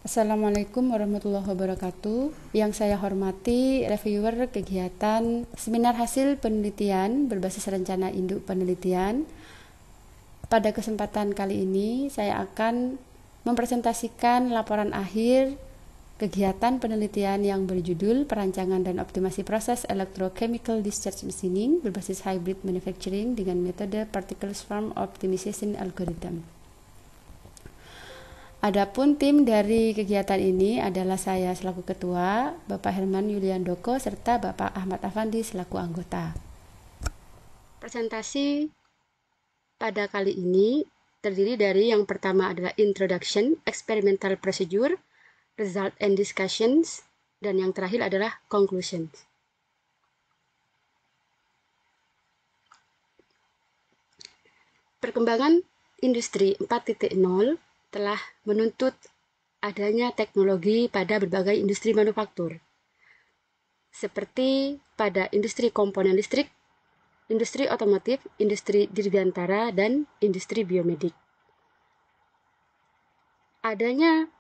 Assalamualaikum warahmatullahi wabarakatuh. Yang saya hormati reviewer kegiatan seminar hasil penelitian berbasis rencana induk penelitian. Pada kesempatan kali ini saya akan mempresentasikan laporan akhir kegiatan penelitian yang berjudul Perancangan dan Optimasi Proses Electrochemical Discharge Machining berbasis hybrid manufacturing dengan metode Particle Swarm Optimization Algorithm. Adapun tim dari kegiatan ini adalah saya selaku ketua, Bapak Herman Yuliandoko, serta Bapak Ahmad Afandi selaku anggota. Presentasi pada kali ini terdiri dari yang pertama adalah Introduction, Experimental Procedure, Result and Discussions, dan yang terakhir adalah Conclusions. Perkembangan industri 4.0 telah menuntut adanya teknologi pada berbagai industri manufaktur, seperti pada industri komponen listrik, industri otomotif, industri dirgantara, dan industri biomedik. Adanya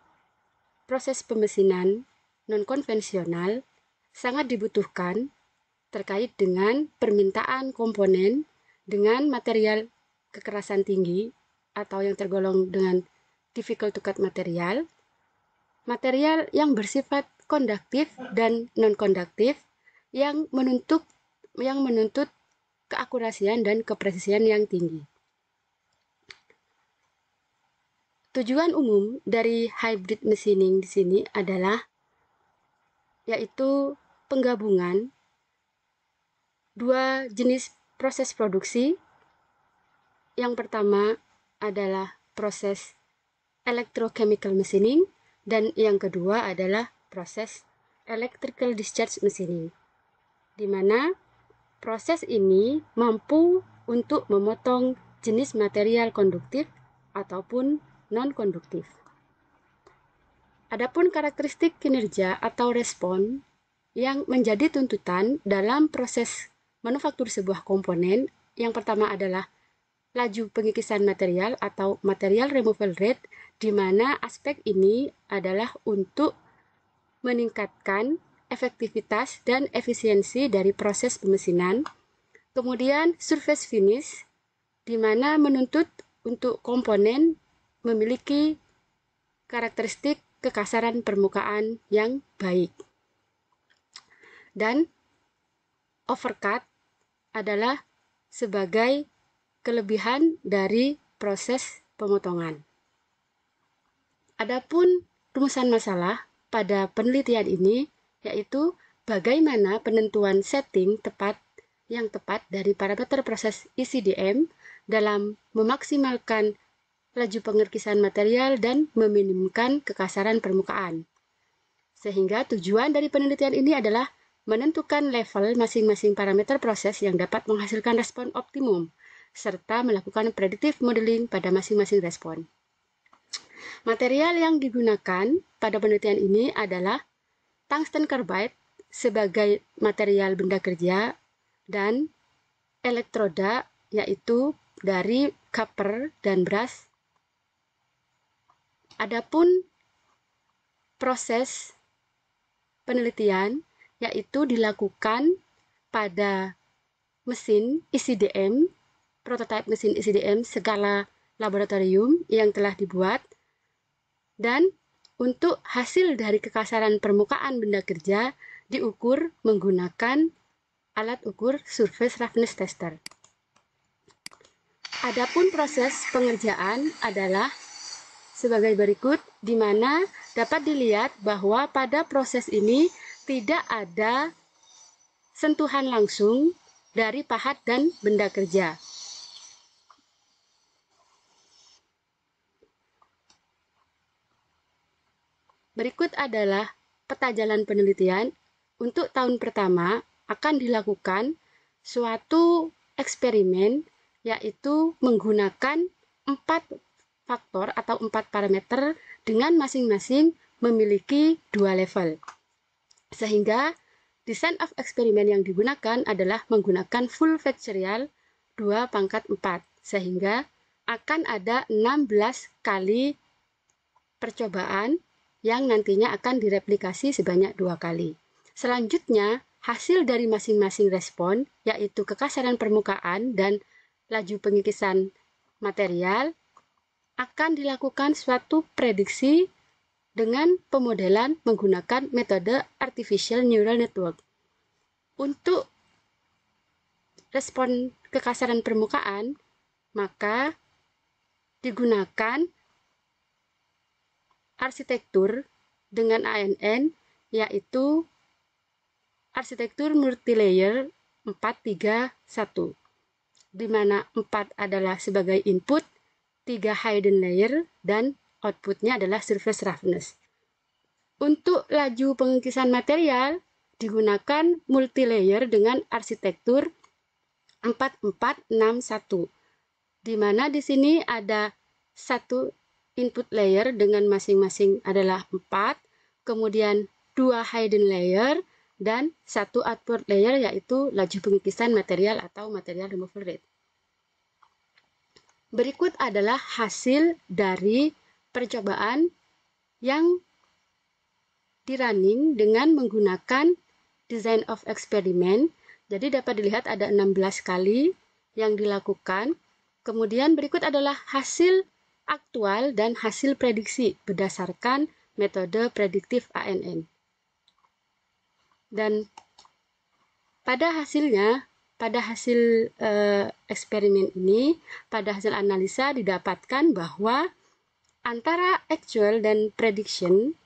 proses pemesinan non-konvensional sangat dibutuhkan terkait dengan permintaan komponen dengan material kekerasan tinggi atau yang tergolong dengan difficult to cut material, material yang bersifat konduktif dan non-konduktif yang menuntut keakurasian dan kepresisian yang tinggi. Tujuan umum dari hybrid machining di sini adalah yaitu penggabungan dua jenis proses produksi. Yang pertama adalah proses electrochemical machining dan yang kedua adalah proses electrical discharge machining, di mana proses ini mampu untuk memotong jenis material konduktif ataupun non-konduktif. Adapun karakteristik kinerja atau respon yang menjadi tuntutan dalam proses manufaktur sebuah komponen, yang pertama adalah laju pengikisan material atau material removal rate, di mana aspek ini adalah untuk meningkatkan efektivitas dan efisiensi dari proses pemesinan. Kemudian surface finish, di mana menuntut untuk komponen memiliki karakteristik kekasaran permukaan yang baik. Dan overcut adalah sebagai kelebihan dari proses pemotongan. Adapun rumusan masalah pada penelitian ini yaitu bagaimana penentuan setting yang tepat dari parameter proses ECDM dalam memaksimalkan laju pengerkisan material dan meminimumkan kekasaran permukaan. Sehingga tujuan dari penelitian ini adalah menentukan level masing-masing parameter proses yang dapat menghasilkan respon optimum, serta melakukan predictive modeling pada masing-masing respon. Material yang digunakan pada penelitian ini adalah tungsten carbide sebagai material benda kerja dan elektroda yaitu dari copper dan brass. Adapun proses penelitian yaitu dilakukan pada mesin ECDM, prototipe mesin ECDM skala laboratorium yang telah dibuat, dan untuk hasil dari kekasaran permukaan benda kerja diukur menggunakan alat ukur surface roughness tester. Adapun proses pengerjaan adalah sebagai berikut, di mana dapat dilihat bahwa pada proses ini tidak ada sentuhan langsung dari pahat dan benda kerja. Berikut adalah peta jalan penelitian. Untuk tahun pertama akan dilakukan suatu eksperimen yaitu menggunakan 4 faktor atau 4 parameter dengan masing-masing memiliki 2 level. Sehingga design of eksperimen yang digunakan adalah menggunakan full factorial 2/4, sehingga akan ada 16 kali percobaan yang nantinya akan direplikasi sebanyak 2 kali. Selanjutnya, hasil dari masing-masing respon, yaitu kekasaran permukaan dan laju pengikisan material, akan dilakukan suatu prediksi dengan pemodelan menggunakan metode Artificial Neural Network. Untuk respon kekasaran permukaan, maka digunakan arsitektur dengan ANN, yaitu arsitektur multilayer 4-3-1, di mana 4 adalah sebagai input, 3 hidden layer, dan outputnya adalah surface roughness. Untuk laju pengikisan material, digunakan multilayer dengan arsitektur 4-4-6-1, di mana di sini ada satu input layer dengan masing-masing adalah 4, kemudian 2 hidden layer, dan satu output layer yaitu laju pengikisan material atau material removal rate. Berikut adalah hasil dari percobaan yang di-running dengan menggunakan design of experiment. Jadi dapat dilihat ada 16 kali yang dilakukan. Kemudian berikut adalah hasil aktual dan hasil prediksi berdasarkan metode prediktif ANN. Dan pada hasil eksperimen ini, pada hasil analisa didapatkan bahwa antara actual dan prediction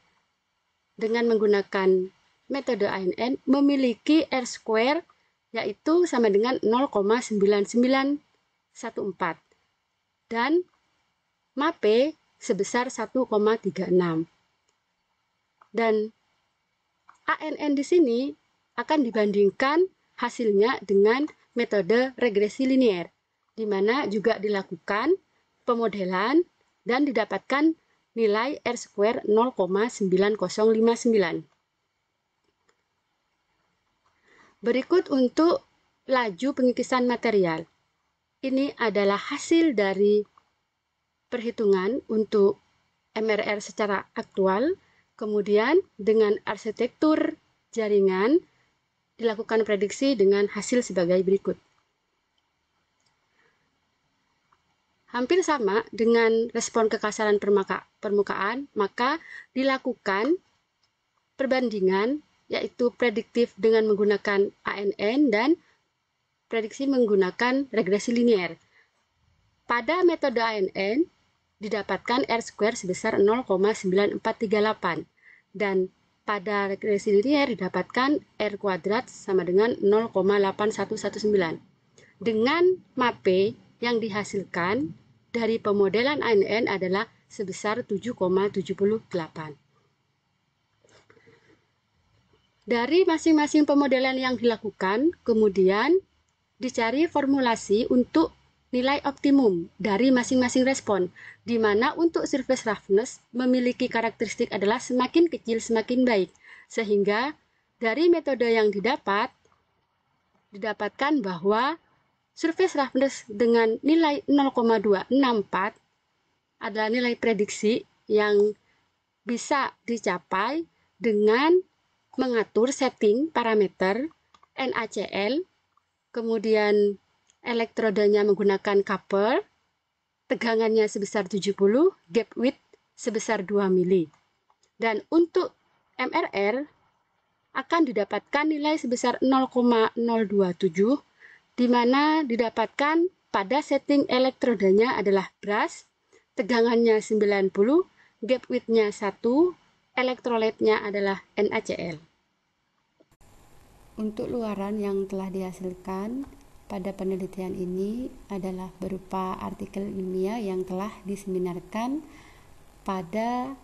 dengan menggunakan metode ANN memiliki R-square yaitu sama dengan 0,9914 dan MAPE sebesar 1,36. Dan ANN di sini akan dibandingkan hasilnya dengan metode regresi linear, di mana juga dilakukan pemodelan dan didapatkan nilai R-square 0,9059. Berikut untuk laju pengikisan material. Ini adalah hasil dari perhitungan untuk MRR secara aktual. Kemudian dengan arsitektur jaringan dilakukan prediksi dengan hasil sebagai berikut. Hampir sama dengan respon kekasaran permukaan, maka dilakukan perbandingan yaitu prediktif dengan menggunakan ANN dan prediksi menggunakan regresi linear. Pada metode ANN didapatkan R-square sebesar 0,9438 dan pada regresi linear didapatkan R kuadrat sama dengan 0,8119. Dengan MAPE yang dihasilkan dari pemodelan ANN adalah sebesar 7,78. Dari masing-masing pemodelan yang dilakukan, kemudian dicari formulasi untuk nilai optimum dari masing-masing respon, di mana untuk surface roughness memiliki karakteristik adalah semakin kecil semakin baik, sehingga dari metode yang didapatkan bahwa surface roughness dengan nilai 0,264 adalah nilai prediksi yang bisa dicapai dengan mengatur setting parameter NaCl, kemudian elektrodanya menggunakan copper, tegangannya sebesar 70, gap width sebesar 2 mili. Dan untuk MRR akan didapatkan nilai sebesar 0,027, di mana didapatkan pada setting elektrodanya adalah brass, tegangannya 90, gap width-nya 1, elektrolytnya adalah NaCl. Untuk luaran yang telah dihasilkan pada penelitian ini adalah berupa artikel ilmiah yang telah diseminarkan pada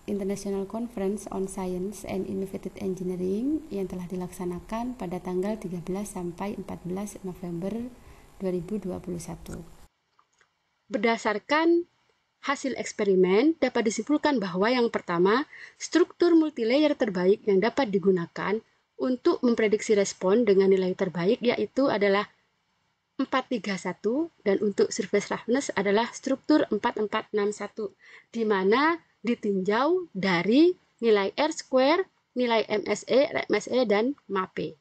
International Conference on Science and Innovative Engineering yang telah dilaksanakan pada tanggal 13 sampai 14 November 2021. Berdasarkan hasil eksperimen, dapat disimpulkan bahwa yang pertama, struktur multilayer terbaik yang dapat digunakan untuk memprediksi respon dengan nilai terbaik yaitu adalah 431 dan untuk surface roughness adalah struktur 4461, di mana ditinjau dari nilai R-square, nilai MSE, dan MAPE.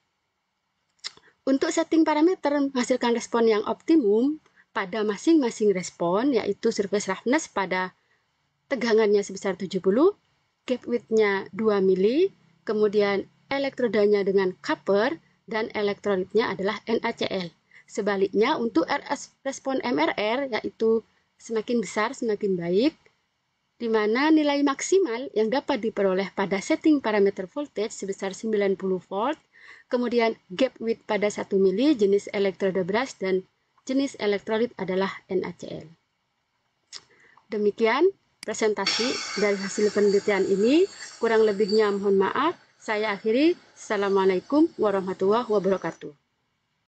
Untuk setting parameter menghasilkan respon yang optimum pada masing-masing respon, yaitu surface roughness pada tegangannya sebesar 70, gap width-nya 2 mili, kemudian elektrodanya dengan copper, dan elektrolitnya adalah NaCl. Sebaliknya, untuk respon MRR, yaitu semakin besar semakin baik, di mana nilai maksimal yang dapat diperoleh pada setting parameter voltage sebesar 90 volt, kemudian gap width pada 1 mili, jenis elektroda beras, dan jenis elektrolit adalah NaCl. Demikian presentasi dari hasil penelitian ini, kurang lebihnya mohon maaf. Saya akhiri. Assalamualaikum warahmatullahi wabarakatuh.